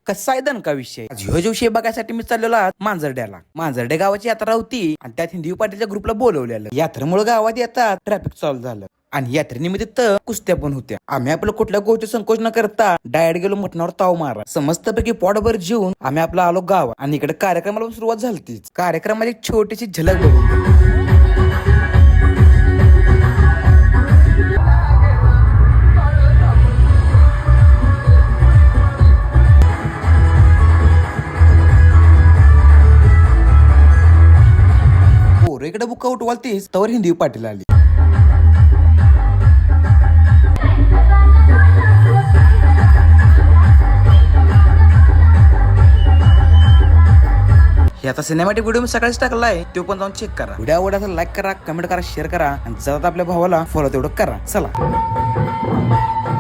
कसा आहे दणका विषय. ह्यो जो विषय बघायसाठी मी चाललेलो आहात मांजरड्याला. मांजरडे गावाची यात्रा होती आणि त्यात हिंदी पाटीलच्या ग्रुपला बोलवलेलं. यात्रेमुळे गावात येतात ट्रॅफिक चालू झालं आणि यात्रेनिमित्त कुस्त्या पण होत्या. आम्ही आपलं कुठल्या गोष्टी संकोच न करता डायरेक्ट गेलो मटणावर ताव मारा. समस्तपैकी पोटभर जेवून आम्ही आपला आलो गाव आणि इकडे कार्यक्रमाला पण सुरुवात झाली. कार्यक्रमाची एक छोटीशी झलक बघून इकडे बुका उठवालतीस तवर हिंदी पाटील आली. हे आता सिनेमॅटिक व्हिडिओ मी सकाळीच टाकलाय, तो पण जाऊन चेक करा. व्हिडिओ आवडला तर लाईक करा, कमेंट करा, शेअर करा आणि जरा आपल्या भावाला फॉलो तेवढं करा. चला.